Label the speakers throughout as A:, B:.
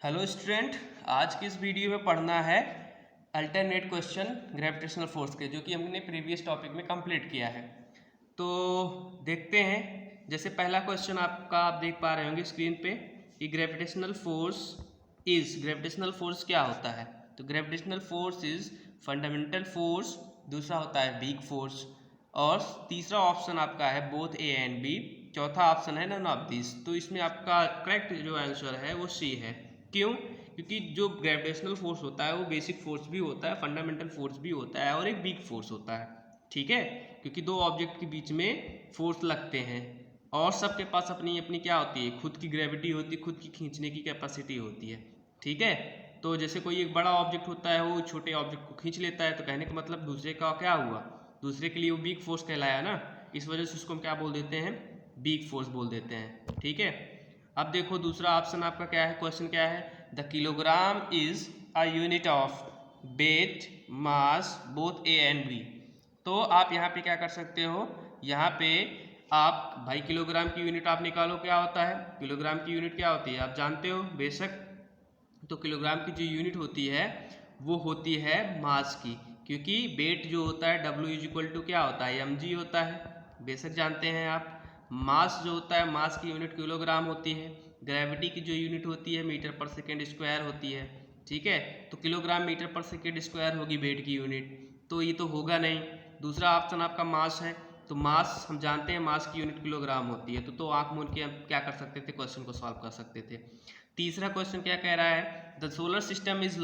A: Hello student, आज की इस वीडियो में पढ़ना है अल्टरनेट क्वेश्चन ग्रेविटेशनल फोर्स के, जो कि हमने प्रीवियस टॉपिक में कंप्लीट किया है। तो देखते हैं। जैसे पहला क्वेश्चन आप देख पा रहे होंगे स्क्रीन पे कि ग्रेविटेशनल फोर्स क्या होता है। तो gravitational force is fundamental force, दूसरा होता है वीक फोर्स, और तीसरा ऑप्शन आपका है बोथ ए एंड बी, चौथा ऑप्शन है नन ऑफ दिस। तो इसमें आपका करेक्ट जो आंसर है वो सी है। क्यों? क्योंकि जो ग्रेविटेशनल फोर्स होता है वो बेसिक फोर्स भी होता है, फंडामेंटल फोर्स भी होता है और एक वीक फोर्स होता है। ठीक है, क्योंकि दो ऑब्जेक्ट के बीच में फोर्स लगते हैं और सबके पास अपनी अपनी क्या होती है, खुद की ग्रेविटी होती है, खुद की खींचने की कैपेसिटी होती है। ठीक है, तो जैसे कोई एक बड़ा ऑब्जेक्ट होता है वो छोटे ऑब्जेक्ट को खींच लेता है, तो कहने का मतलब दूसरे का क्या हुआ, दूसरे के लिए वो वीक फोर्स कहलाया ना। इस वजह से उसको हम क्या बोल देते हैं, वीक फोर्स बोल देते हैं। ठीक है, अब देखो दूसरा ऑप्शन आपका क्या है, क्वेश्चन क्या है, the kilogram is a unit of weight mass both A and B. तो आप यहाँ पे क्या कर सकते हो, यहाँ पे आप भाई किलोग्राम की यूनिट आप निकालो, क्या होता है किलोग्राम की यूनिट, क्या होती है आप जानते हो बेशक। तो किलोग्राम की जो यूनिट होती है वो होती है मास की, क्योंकि वेट जो होता है W इज इक्वल टू क्या होता है mg होता है, बेशक जानते हैं आप। मास जो होता है, मास की यूनिट किलोग्राम होती है। ग्रेविटी की जो यूनिट होती है मीटर पर सेकेंड स्क्वायर होती है। ठीक है, तो किलोग्राम मीटर पर सेकेंड स्क्वायर होगी वेट की यूनिट, तो ये तो होगा नहीं। दूसरा ऑप्शन आपका मास है, तो मास हम जानते हैं मास की यूनिट किलोग्राम होती है, तो आँख मूंद के हम क्या कर सकते थे, क्वेश्चन को सॉल्व कर सकते थे। तीसरा क्वेश्चन क्या कह रहा है, the solar system is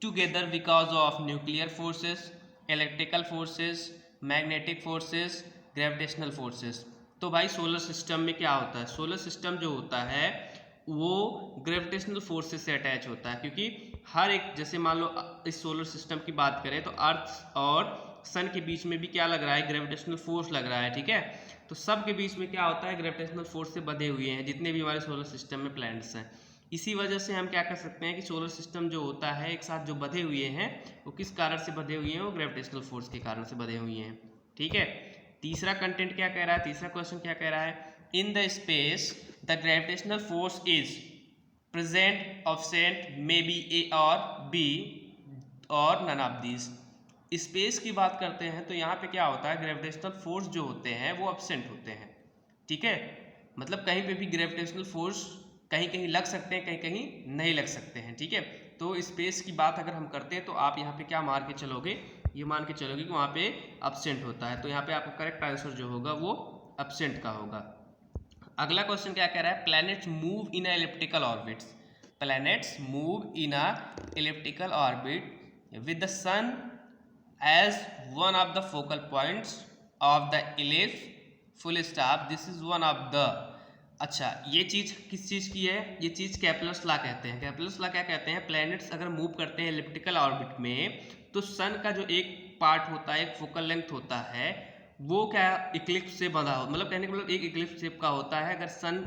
A: together because of nuclear forces, electrical forces, magnetic forces, gravitational forces. तो भाई सोलर सिस्टम में क्या होता है, सोलर सिस्टम जो होता है वो ग्रेविटेशनल फोर्सेस से अटैच होता है, क्योंकि हर एक, जैसे मान लो इस सोलर सिस्टम की बात करें तो अर्थ और सन के बीच में भी क्या लग रहा है, ग्रेविटेशनल फोर्स लग रहा है। ठीक है, तो सब के बीच में क्या होता है, ग्रेविटेशनल फोर्स से बंधे हुए हैं जितने भी हमारे सोलर सिस्टम में प्लैनेट्स हैं। इसी वजह से हम क्या कर सकते हैं कि सोलर सिस्टम जो होता है एक साथ जो बंधे हुए हैं वो किस कारण से बंधे हुए हैं, वो ग्रेविटेशनल फोर्स के कारण से बंधे हुए हैं। ठीक है, तीसरा कंटेंट क्या कह रहा है, तीसरा क्वेश्चन क्या कह रहा है, in the space the gravitational force is present absent may be A और बी और नन ऑफ दिस। स्पेस की बात करते हैं तो यहाँ पे क्या होता है, ग्रेविटेशनल फोर्स जो होते हैं वो एब्सेंट होते हैं। ठीक है, मतलब कहीं पे भी ग्रेविटेशनल फोर्स कहीं कहीं लग सकते हैं, कहीं कहीं नहीं लग सकते हैं। ठीक है, तो स्पेस की बात अगर हम करते हैं तो आप यहाँ पे क्या मान के चलोगे, ये मान के चलोगे कि वहाँ पे एब्सेंट होता है, तो यहाँ पे आपका करेक्ट आंसर जो होगा वो एब्सेंट का होगा। अगला क्वेश्चन क्या कह रहा है, planets move in a elliptical orbits, planets move in a elliptical orbit with the sun as one of the focal points of the ellipse full stop, this is one of the। अच्छा, ये चीज़ किस चीज़ की है, ये चीज़ Kepler's law कहते हैं। Kepler's law क्या कहते हैं, प्लैनेट्स अगर मूव करते हैं इलिप्टिकल ऑर्बिट में तो सन का जो एक पार्ट होता है, एक फोकल लेंथ होता है, वो क्या इक्लिप्स से बंधा हो, मतलब कहने का मतलब एक इक्लिप्स शेप का होता है। अगर सन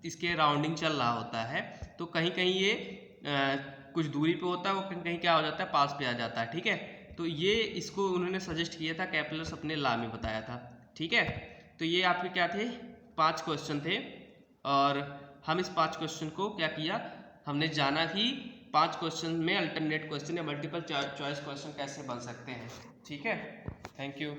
A: इसके राउंडिंग चल रहा होता है तो कहीं कहीं ये कुछ दूरी पे होता है, वो कहीं कहीं क्या हो जाता है, पास पे आ जाता है। ठीक है, तो ये इसको उन्होंने सजेस्ट किया था, कैपलर्स अपने लॉ में बताया था। ठीक है, तो ये आपके क्या थे, 5 क्वेश्चन थे, और हम इस 5 क्वेश्चन को क्या किया, हमने जाना कि 5 क्वेश्चन में अल्टरनेट क्वेश्चन या मल्टीपल चॉइस क्वेश्चन कैसे बन सकते हैं। ठीक है, थैंक यू।